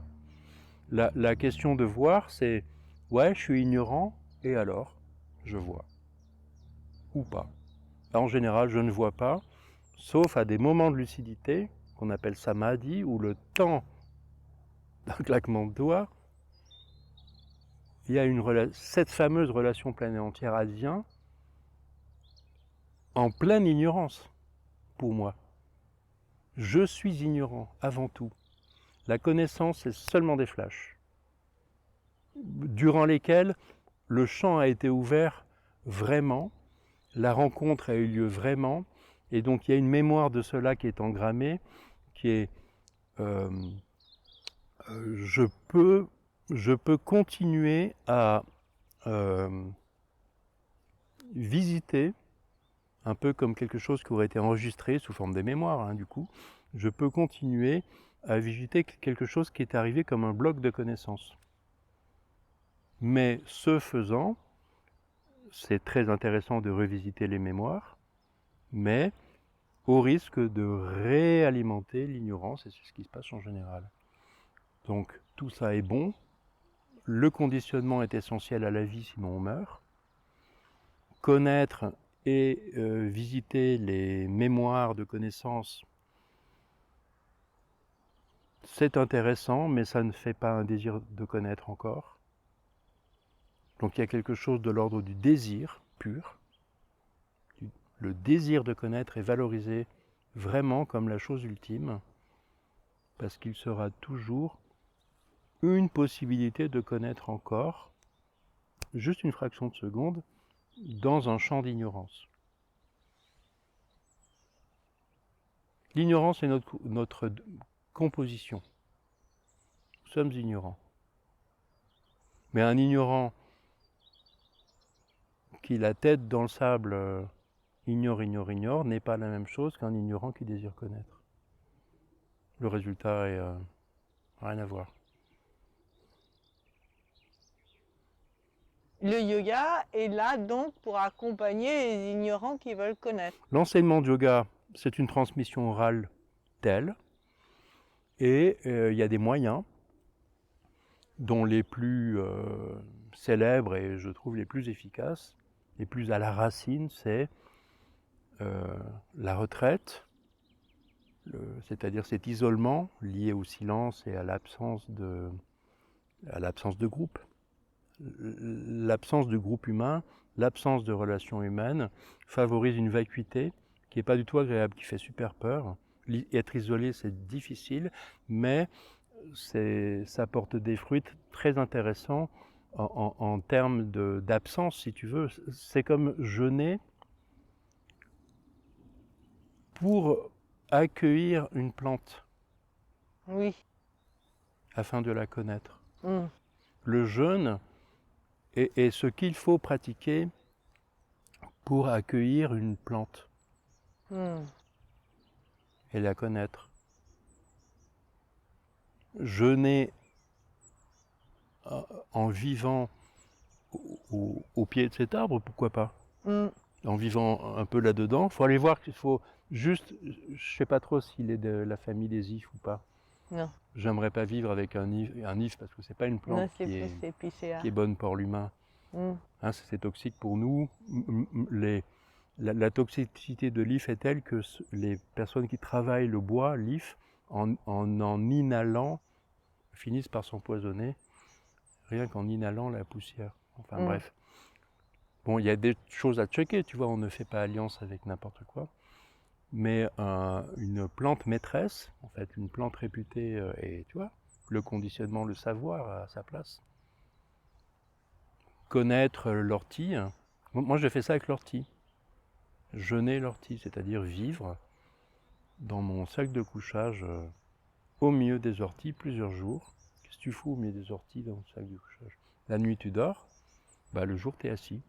La question de voir, c'est ouais, je suis ignorant, et alors je vois. Ou pas. En général, je ne vois pas, sauf à des moments de lucidité, qu'on appelle samadhi, où le temps d'un claquement de doigts, il y a cette fameuse relation pleine et entière advient en pleine ignorance, pour moi. Je suis ignorant, avant tout. La connaissance, c'est seulement des flashs, durant lesquels le champ a été ouvert vraiment, la rencontre a eu lieu vraiment, et donc il y a une mémoire de cela qui est engrammée, qui est je peux continuer à visiter, un peu comme quelque chose qui aurait été enregistré sous forme des mémoires, hein, du coup, je peux continuer à visiter quelque chose qui est arrivé comme un bloc de connaissances. Mais ce faisant, c'est très intéressant de revisiter les mémoires, mais au risque de réalimenter l'ignorance, et c'est ce qui se passe en général. Donc tout ça est bon, le conditionnement est essentiel à la vie, sinon on meurt. Connaître et visiter les mémoires de connaissances, c'est intéressant, mais ça ne fait pas un désir de connaître encore. Donc il y a quelque chose de l'ordre du désir pur. Le désir de connaître est valorisé vraiment comme la chose ultime, parce qu'il sera toujours une possibilité de connaître encore, juste une fraction de seconde, dans un champ d'ignorance. L'ignorance est notre composition. Nous sommes ignorants. Mais un ignorant qui la tête dans le sable ignore n'est pas la même chose qu'un ignorant qui désire connaître. Le résultat est rien à voir. Le yoga est là donc pour accompagner les ignorants qui veulent connaître. L'enseignement de yoga, c'est une transmission orale telle, et il y a des moyens, dont les plus célèbres et je trouve les plus efficaces, les plus à la racine, c'est la retraite, c'est-à-dire cet isolement lié au silence et à l'absence de groupe. L'absence de groupe humain, l'absence de relations humaines favorise une vacuité qui n'est pas du tout agréable, qui fait super peur. Être isolé, c'est difficile, mais ça porte des fruits très intéressants en termes d'absence, si tu veux. C'est comme jeûner pour accueillir une plante. Oui. Afin de la connaître. Mm. Le jeûne est ce qu'il faut pratiquer pour accueillir une plante. Et la connaître. Jeûner en vivant au pied de cet arbre, pourquoi pas? En vivant un peu là-dedans. Il faut aller voir qu'il faut juste, je ne sais pas trop s'il est de la famille des ifs ou pas. Non. J'aimerais pas vivre avec un if parce que c'est pas une plante qui est bonne pour l'humain. Hein, c'est toxique pour nous. La toxicité de l'if est telle que les personnes qui travaillent le bois, l'if, en inhalant, finissent par s'empoisonner, rien qu'en inhalant la poussière. Enfin bref. Bon, il y a des choses à checker, tu vois, on ne fait pas alliance avec n'importe quoi. Mais une plante maîtresse, en fait, une plante réputée, et tu vois, le conditionnement, le savoir à sa place. Connaître l'ortie. Moi, j'ai fait ça avec l'ortie. Jeûner l'ortie, c'est-à-dire vivre dans mon sac de couchage au milieu des orties plusieurs jours. Qu'est-ce que tu fous au milieu des orties dans le sac de couchage? La nuit, tu dors. Bah, le jour, tu es assis.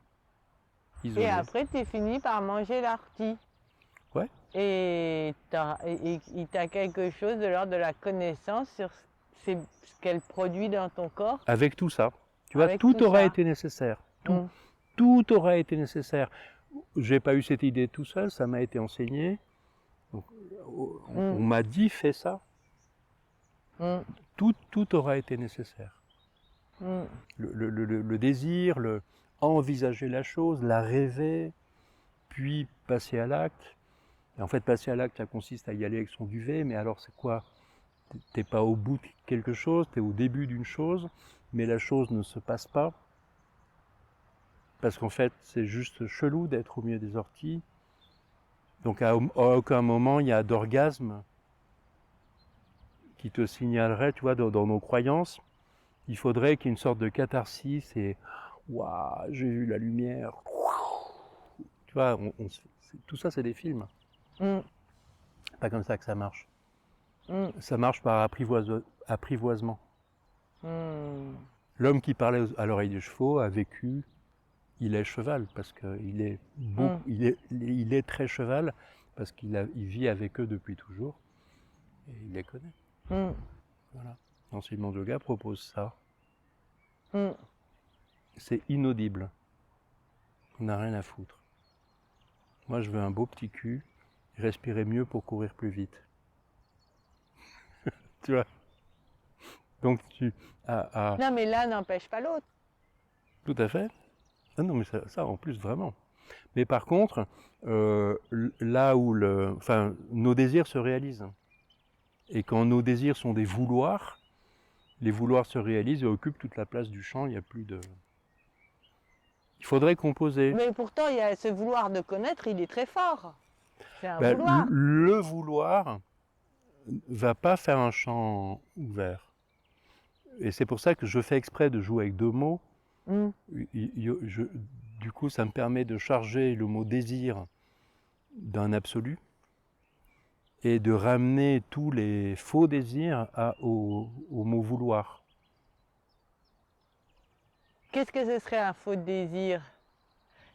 Isolé. Et après, tu finis par manger l'ortie. Ouais. Et il t'a quelque chose de l'ordre de la connaissance sur c'est ce qu'elle produit dans ton corps. Avec tout ça. Tu vois, Avec tout tout aurait ça. été nécessaire. Tout, Mm. tout aurait été nécessaire. J'ai pas eu cette idée tout seul, ça m'a été enseigné. Donc, on m'a dit, fais ça. Mm. Tout aura été nécessaire. Mm. Le désir, envisager la chose, la rêver, puis passer à l'acte. Et en fait, passer à l'acte, ça consiste à y aller avec son duvet, mais alors c'est quoi? T'es pas au bout de quelque chose, t'es au début d'une chose, mais la chose ne se passe pas. Parce qu'en fait, c'est juste chelou d'être au milieu des orties. Donc à aucun moment il y a d'orgasme qui te signalerait, tu vois, dans nos croyances. Il faudrait qu'il y ait une sorte de catharsis et waouh, j'ai vu la lumière. Tu vois, tout ça c'est des films. Mm. C'est pas comme ça que ça marche. Mm. Ça marche par apprivoisement. Mm. L'homme qui parlait à l'oreille des chevaux a vécu, il est cheval parce qu'il est beau, il est très cheval parce il vit avec eux depuis toujours et il les connaît. Mm. Voilà. L'enseignement de yoga propose ça. Mm. C'est inaudible. On n'a rien à foutre. Moi, je veux un beau petit cul, respirer mieux pour courir plus vite. Tu vois? Donc, Non, mais l'un n'empêche pas l'autre. Tout à fait. Ah non, mais ça en plus, vraiment. Mais par contre, là où nos désirs se réalisent. Et quand nos désirs sont des vouloirs, les vouloirs se réalisent et occupent toute la place du champ, il n'y a plus de... Il faudrait composer. Mais pourtant, il y a ce vouloir de connaître, il est très fort. C'est un Ben, vouloir. le vouloir va pas faire un champ ouvert. Et c'est pour ça que je fais exprès de jouer avec deux mots. Mm. Du coup, ça me permet de charger le mot désir d'un absolu et de ramener tous les faux désirs au mot vouloir. Qu'est-ce que ce serait un faux désir?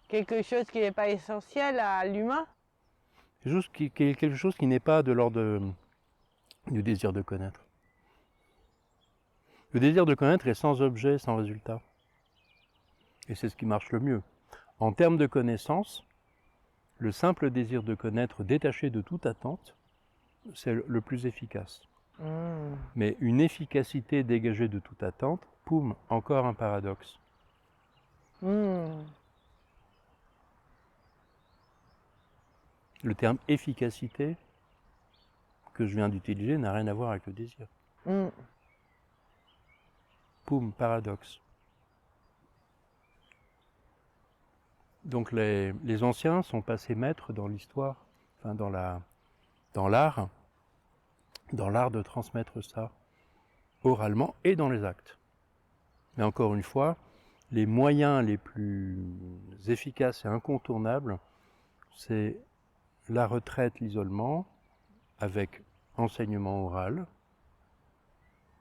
Quelque chose qui n'est pas essentiel à l'humain? Quelque chose qui n'est pas de l'ordre du désir de connaître. Le désir de connaître est sans objet, sans résultat. Et c'est ce qui marche le mieux. En termes de connaissance, le simple désir de connaître détaché de toute attente, c'est le plus efficace. Mm. Mais une efficacité dégagée de toute attente, poum, encore un paradoxe. Mm. Le terme efficacité que je viens d'utiliser n'a rien à voir avec le désir. Mm. Poum, paradoxe. Donc les anciens sont passés maîtres dans l'histoire, enfin dans l'art de transmettre ça oralement et dans les actes. Mais encore une fois, les moyens les plus efficaces et incontournables, c'est la retraite, l'isolement, avec enseignement oral,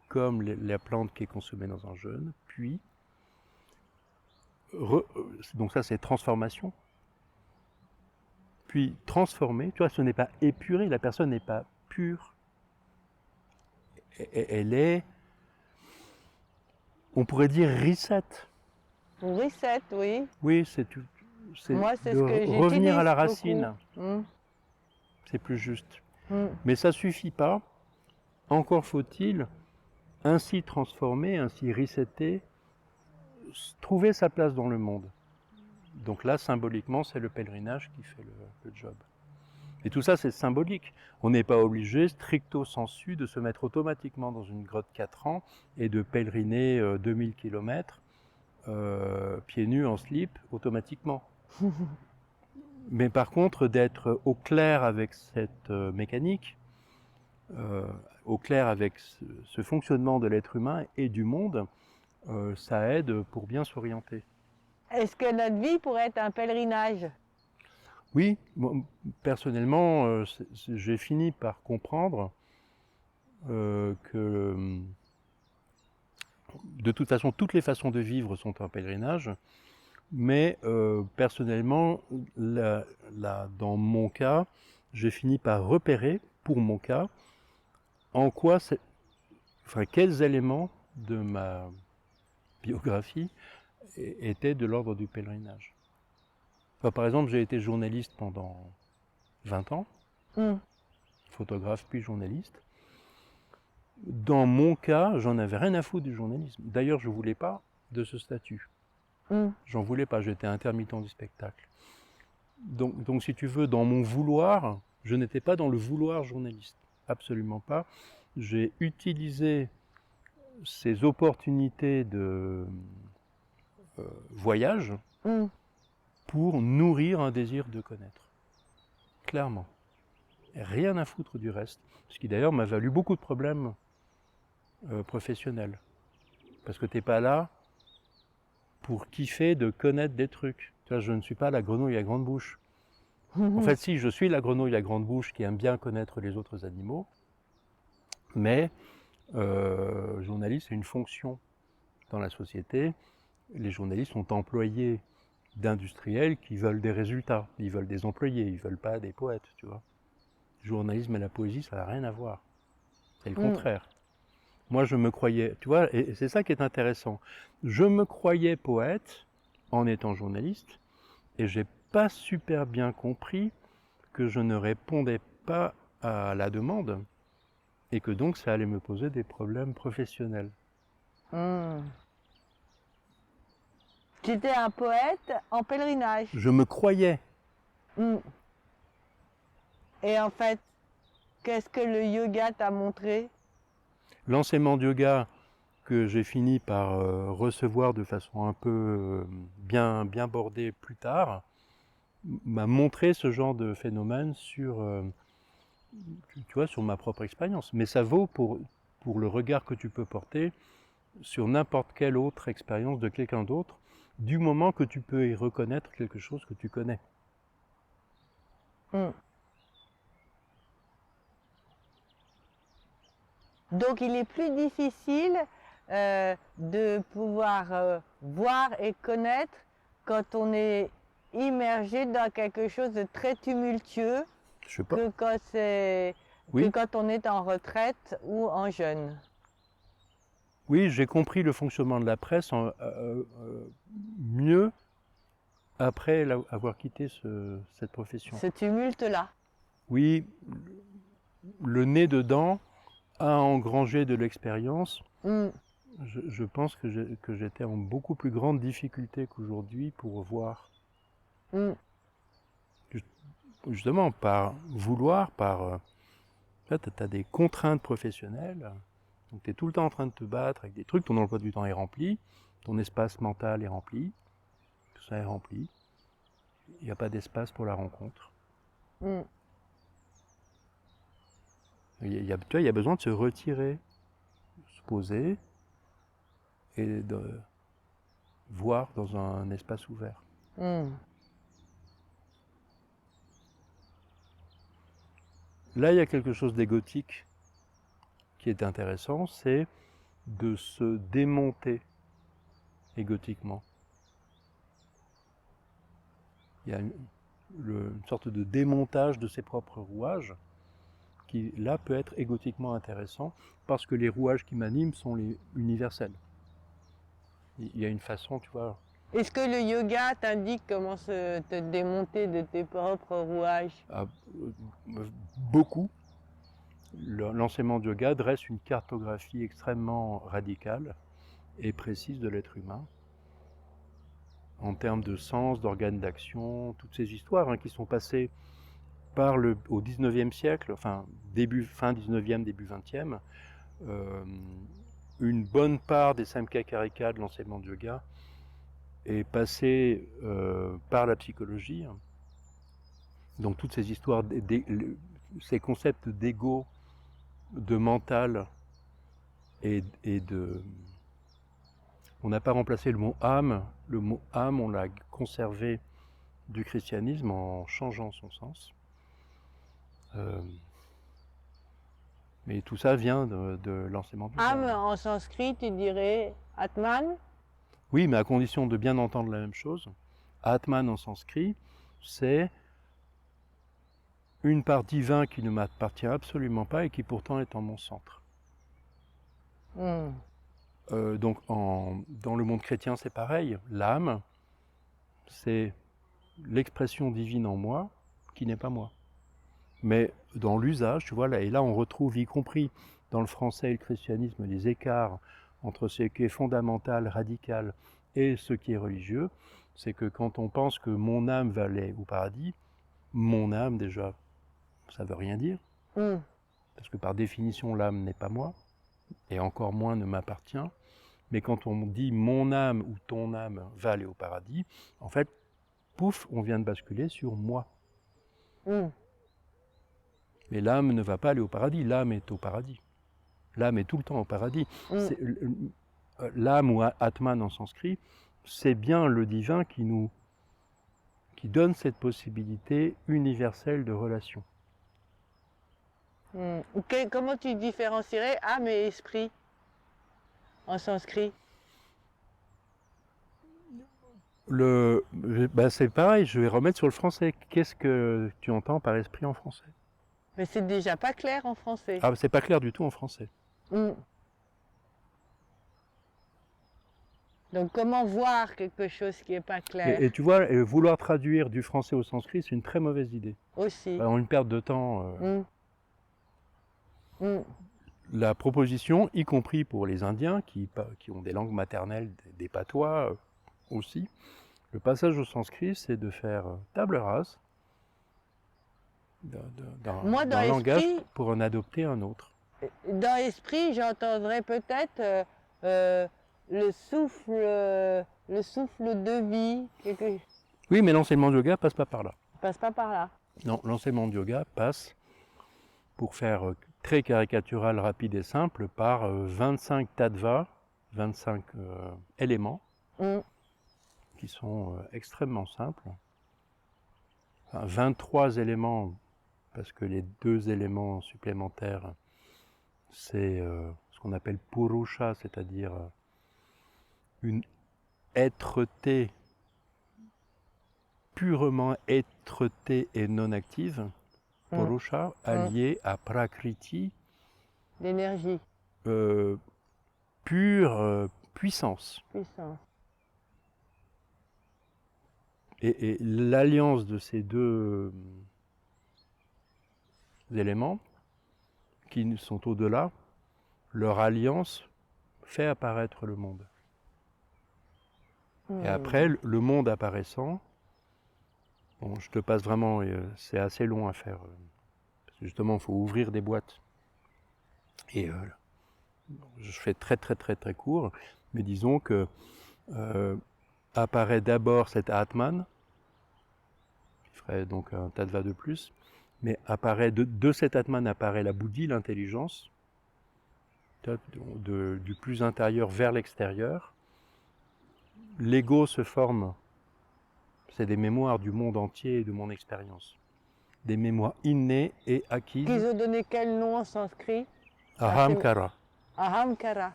comme la plante qui est consommée dans un jeûne, puis, donc ça c'est transformation, puis transformer, tu vois, ce n'est pas épuré, la personne n'est pas pure, elle est, on pourrait dire reset. Reset, oui. Oui, c'est Moi, c'est ce que revenir à la j'utilise racine. Mm. C'est plus juste. Mm. Mais ça suffit pas. Encore faut-il ainsi transformer, ainsi resetter, trouver sa place dans le monde. Donc là, symboliquement, c'est le pèlerinage qui fait le job. Et tout ça, c'est symbolique. On n'est pas obligé, stricto sensu, de se mettre automatiquement dans une grotte 4 ans et de pèleriner 2000 km pieds nus en slip automatiquement. Mais par contre, d'être au clair avec cette mécanique, au clair avec ce fonctionnement de l'être humain et du monde, ça aide pour bien s'orienter. Est-ce que notre vie pourrait être un pèlerinage? Oui, moi, personnellement, j'ai fini par comprendre que de toute façon, toutes les façons de vivre sont un pèlerinage, mais personnellement, dans mon cas, j'ai fini par repérer, pour mon cas, en quoi enfin, quels éléments de ma biographie étaient de l'ordre du pèlerinage. Enfin, par exemple, j'ai été journaliste pendant 20 ans, photographe puis journaliste. Dans mon cas, j'en avais rien à foutre du journalisme. D'ailleurs, je ne voulais pas de ce statut. J'en voulais pas, j'étais intermittent du spectacle. Donc, si tu veux, dans mon vouloir, je n'étais pas dans le vouloir journaliste. Absolument pas. J'ai utilisé ces opportunités de voyage pour nourrir un désir de connaître. Clairement. Rien à foutre du reste. Ce qui d'ailleurs m'a valu beaucoup de problèmes professionnels. Parce que tu n'es pas là pour kiffer de connaître des trucs. Tu vois, je ne suis pas la grenouille à grande bouche. En fait, si, je suis la grenouille à grande bouche qui aime bien connaître les autres animaux, mais journaliste, c'est une fonction dans la société. Les journalistes sont employés d'industriels qui veulent des résultats. Ils veulent des employés, ils ne veulent pas des poètes, tu vois. Le journalisme et la poésie, ça n'a rien à voir. C'est le contraire. Moi, je me croyais, tu vois, et c'est ça qui est intéressant. Je me croyais poète en étant journaliste, et j'ai pas super bien compris que je ne répondais pas à la demande, et que donc ça allait me poser des problèmes professionnels. Tu étais un poète en pèlerinage. Je me croyais. Et en fait, qu'est-ce que le yoga t'a montré? L'enseignement de yoga que j'ai fini par recevoir de façon un peu bien bordée plus tard, m'a montré ce genre de phénomène sur, tu vois, sur ma propre expérience. Mais ça vaut pour le regard que tu peux porter sur n'importe quelle autre expérience de quelqu'un d'autre, du moment que tu peux y reconnaître quelque chose que tu connais. Donc il est plus difficile de pouvoir voir et connaître quand on est immergé dans quelque chose de très tumultueux que quand on est en retraite ou en jeûne. Oui, j'ai compris le fonctionnement de la presse mieux après avoir quitté cette profession. Ce tumulte-là. Oui, le nez dedans a engrangé de l'expérience. Je pense que j'étais en beaucoup plus grande difficulté qu'aujourd'hui pour voir. Justement, par vouloir, tu as des contraintes professionnelles, donc tu es tout le temps en train de te battre avec des trucs, ton emploi du temps est rempli, ton espace mental est rempli, tout ça est rempli, il n'y a pas d'espace pour la rencontre. Il y a besoin de se retirer, se poser et de voir dans un espace ouvert. Là, il y a quelque chose d'égotique qui est intéressant, c'est de se démonter égotiquement. Il y a une sorte de démontage de ses propres rouages qui, là, peut être égotiquement intéressant parce que les rouages qui m'animent sont les universels. Il y a une façon, tu vois... Est-ce que le yoga t'indique comment te démonter de tes propres rouages? Beaucoup. L'enseignement de yoga dresse une cartographie extrêmement radicale et précise de l'être humain en termes de sens, d'organes d'action, toutes ces histoires qui sont passées au 19e siècle, enfin fin 19e, début 20e. Une bonne part des Samkhya-Karika de l'enseignement de yoga est passée par la psychologie. Donc toutes ces histoires, ces concepts d'ego, de mental et de... On n'a pas remplacé le mot âme. Le mot âme, on l'a conservé du christianisme en changeant son sens. Mais tout ça vient de l'enseignement du yoga. Âme en sanskrit, tu dirais Atman? Oui, mais à condition de bien entendre la même chose. Atman en sanskrit, c'est une part divine qui ne m'appartient absolument pas et qui pourtant est en mon centre. Mm. Donc dans le monde chrétien, c'est pareil. L'âme, c'est l'expression divine en moi qui n'est pas moi. Mais dans l'usage, tu vois, là, et là on retrouve, y compris dans le français et le christianisme, les écarts entre ce qui est fondamental, radical, et ce qui est religieux. C'est que quand on pense que mon âme va aller au paradis, mon âme déjà, ça veut rien dire, Mm. parce que par définition l'âme n'est pas moi, et encore moins ne m'appartient. Mais quand on dit mon âme ou ton âme va aller au paradis, en fait, pouf, on vient de basculer sur moi. Mm. Mais l'âme ne va pas aller au paradis, l'âme est au paradis. L'âme est tout le temps au paradis. Mm. L'âme ou Atman en sanskrit, c'est bien le divin qui donne cette possibilité universelle de relation. Mm. Comment tu différencierais âme et esprit en sanskrit? C'est pareil, je vais remettre sur le français. Qu'est-ce que tu entends par esprit en français? Mais c'est déjà pas clair en français. Ah, c'est pas clair du tout en français. Mm. Donc comment voir quelque chose qui n'est pas clair Et tu vois, vouloir traduire du français au sanskrit, c'est une très mauvaise idée. aussi. Une perte de temps. Mm. Mm. La proposition, y compris pour les Indiens qui ont des langues maternelles, des patois aussi, le passage au sanskrit, c'est de faire table rase Moi, dans d'un langage l'esprit, pour en adopter un autre. dans l'esprit, j'entendrais peut-être le souffle de vie. Oui, mais l'enseignement de yoga passe pas par là. Passe pas par là. Non, l'enseignement de yoga passe, pour faire très caricatural, rapide et simple, par 25 tattvas, 25 éléments, Mm. qui sont extrêmement simples. Enfin, 23 éléments, parce que les 2 éléments supplémentaires, c'est ce qu'on appelle purusha, c'est-à-dire une êtreté, purement êtreté et non active, purusha, alliée à prakriti, L'énergie, pure puissance. puissance. Et l'alliance de ces 2 éléments, qui sont au-delà, leur alliance fait apparaître le monde. Et après, le monde apparaissant, bon, je te passe vraiment, c'est assez long à faire, parce que justement, il faut ouvrir des boîtes. Et je fais très très très très court, mais disons que apparaît d'abord cet Atman, qui ferait donc un tattva de plus, mais apparaît de cet Atman apparaît la Bouddhi, l'intelligence, du plus intérieur vers l'extérieur. L'ego se forme, c'est des mémoires du monde entier et de mon expérience. Des mémoires innées et acquises. Qu'ils ont donné quel nom en sanskrit? Ahamkara, Ahamkara.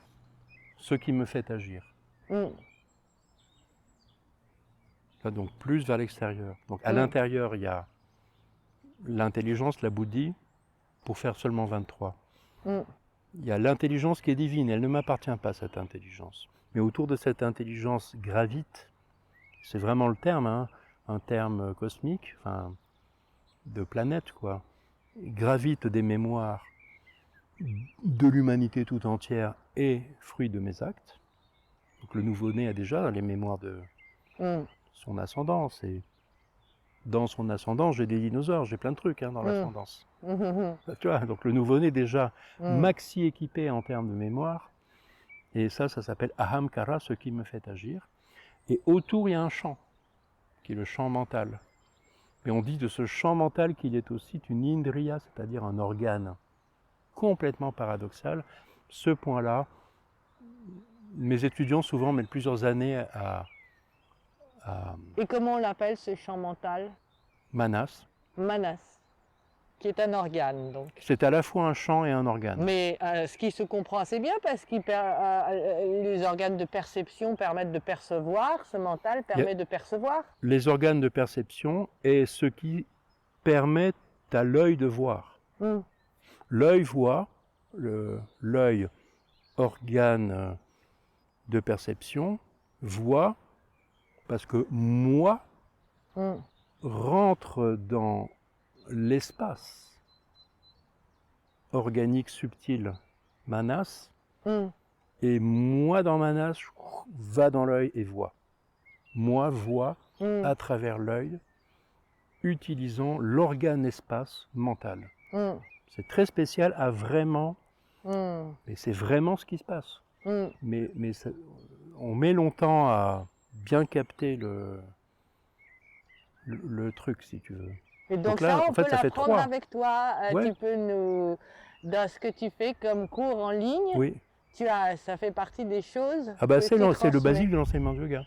ce qui me fait agir. Mm. Donc plus vers l'extérieur. Donc à l'intérieur, il y a l'intelligence, la Bouddhi, pour faire seulement 23. Mm. Il y a l'intelligence qui est divine, elle ne m'appartient pas, cette intelligence. Mais autour de cette intelligence gravite, c'est vraiment le terme, hein, un terme cosmique, enfin, de planète, quoi. Gravite des mémoires de l'humanité tout entière et fruit de mes actes. Donc le nouveau-né a déjà les mémoires de son ascendance. Et dans son ascendance, j'ai des dinosaures, j'ai plein de trucs dans l'ascendance. Tu vois, donc le nouveau-né déjà maxi équipé en termes de mémoire. Et ça s'appelle Ahamkara, ce qui me fait agir. Et autour, il y a un champ, qui est le champ mental. Et on dit de ce champ mental qu'il est aussi une indriya, c'est-à-dire un organe complètement paradoxal. Ce point-là, mes étudiants souvent mettent plusieurs années à Et comment on l'appelle ce champ mental? Manas. Manas, qui est un organe donc. C'est à la fois un champ et un organe. Mais ce qui se comprend assez bien parce que les organes de perception permettent de percevoir, ce mental permet de percevoir. Les organes de perception est ce qui permet à l'œil de voir. L'œil voit, l'œil organe de perception, voix, parce que moi rentre dans l'espace organique subtil manas, et moi dans manas va dans l'œil et voit. Moi vois à travers l'œil, utilisant l'organe espace mental. C'est très spécial à vraiment, mais c'est vraiment ce qui se passe. Mais ça, on met longtemps à bien capter le truc, si tu veux. Et donc là, ça, on en fait, peut ça fait l'apprendre 3. avec toi. Ouais. Tu peux nous, dans ce que tu fais comme cours en ligne, Oui. ça fait partie des choses. Ah bah que c'est tu le transmets. basique de l'enseignement de yoga,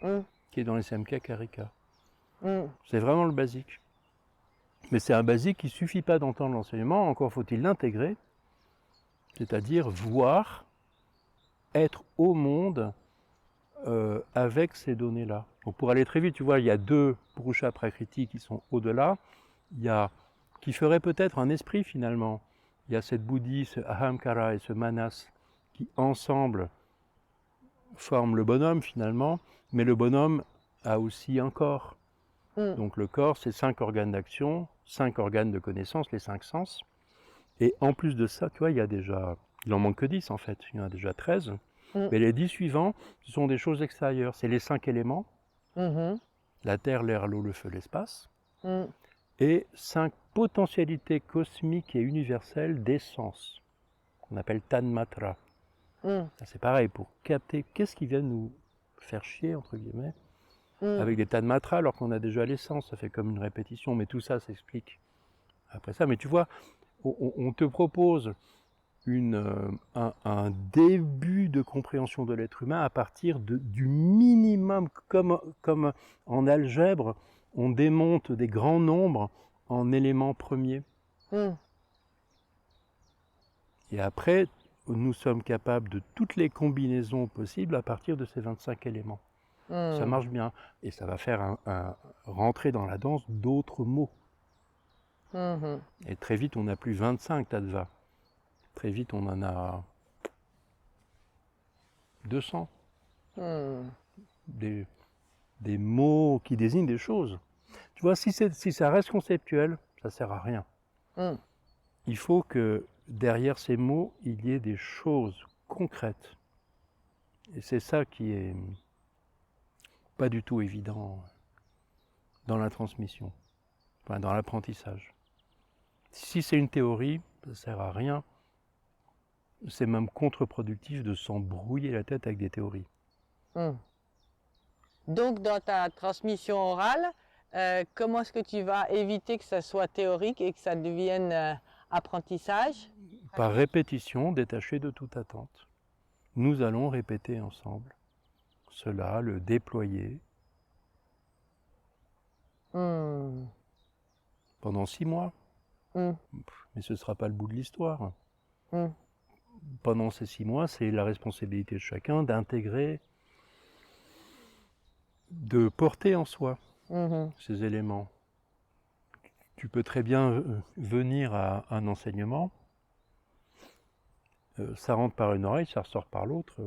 Mm. qui est dans les SMK Karika. Mm. C'est vraiment le basique. Mais c'est un basique qui ne suffit pas d'entendre l'enseignement, encore faut-il l'intégrer, c'est-à-dire voir, être au monde avec ces données-là. Donc pour aller très vite, tu vois, il y a 2 Purusha Prakriti qui sont au-delà. Il y a, qui ferait peut-être un esprit finalement. Il y a cette Buddhi, ce Ahamkara et ce Manas qui ensemble forment le bonhomme finalement, mais le bonhomme a aussi un corps. Donc le corps, c'est 5 organes d'action, 5 organes de connaissance, les 5 sens. Et en plus de ça, tu vois, il y a déjà, il en manque que 10 en fait, il y en a déjà 13. Mais les 10 suivants, ce sont des choses extérieures. C'est les 5 éléments, la terre, l'air, l'eau, le feu, l'espace, et 5 potentialités cosmiques et universelles d'essence, qu'on appelle Tanmatra. C'est pareil, pour capter qu'est-ce qui vient nous faire chier, entre guillemets, avec des Tanmatra, alors qu'on a déjà l'essence, ça fait comme une répétition, mais tout ça s'explique après ça. Mais tu vois, on te propose un début de compréhension de l'être humain à partir du minimum, comme en algèbre, on démonte des grands nombres en éléments premiers. Et après, nous sommes capables de toutes les combinaisons possibles à partir de ces 25 éléments. Ça marche bien. Et ça va faire rentrer dans la danse d'autres mots. Et très vite, on n'a plus 25 tattvas. Très vite, on en a 200. Des mots qui désignent des choses. Tu vois, si ça reste conceptuel, ça ne sert à rien. Il faut que derrière ces mots, il y ait des choses concrètes. Et c'est ça qui est pas du tout évident dans la transmission, enfin, dans l'apprentissage. Si c'est une théorie, ça ne sert à rien. C'est même contre-productif de s'embrouiller la tête avec des théories. Donc dans ta transmission orale, comment est-ce que tu vas éviter que ça soit théorique et que ça devienne apprentissage? Par répétition, détaché de toute attente. Nous allons répéter ensemble cela, le déployer pendant 6 mois. Mais ce ne sera pas le bout de l'histoire. Pendant ces 6 mois, c'est la responsabilité de chacun d'intégrer, de porter en soi ces éléments. Tu peux très bien venir à un enseignement, ça rentre par une oreille, ça ressort par l'autre,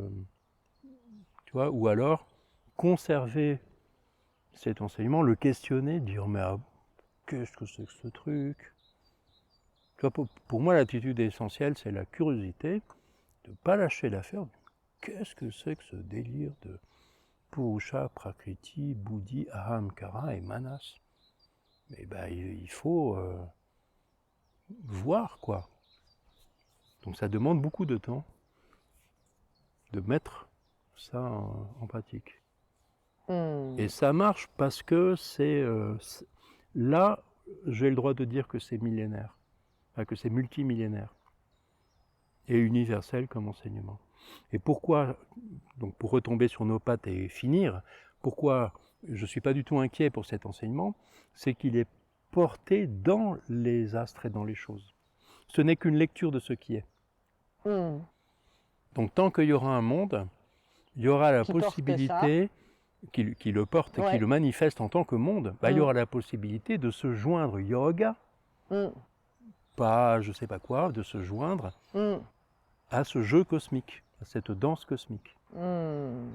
tu vois, ou alors conserver cet enseignement, le questionner, dire mais qu'est-ce que c'est que ce truc? Tu vois, pour moi, l'attitude essentielle, c'est la curiosité, de ne pas lâcher l'affaire. Qu'est-ce que c'est que ce délire de Purusha, Prakriti, Buddhi, Ahamkara et Manas? Mais ben, il faut voir, quoi. Donc ça demande beaucoup de temps de mettre ça en pratique. Et ça marche parce que là, j'ai le droit de dire que c'est millénaire, enfin, que c'est multimillénaire et universel comme enseignement. Et pourquoi, donc pour retomber sur nos pattes et finir, pourquoi je ne suis pas du tout inquiet pour cet enseignement, c'est qu'il est porté dans les astres et dans les choses. Ce n'est qu'une lecture de ce qui est. Donc tant qu'il y aura un monde, il y aura la possibilité qui le porte et qui le manifeste en tant que monde, il y aura la possibilité de se joindre yoga, pas je sais pas quoi, de se joindre à ce jeu cosmique. à cette danse cosmique. Hmm.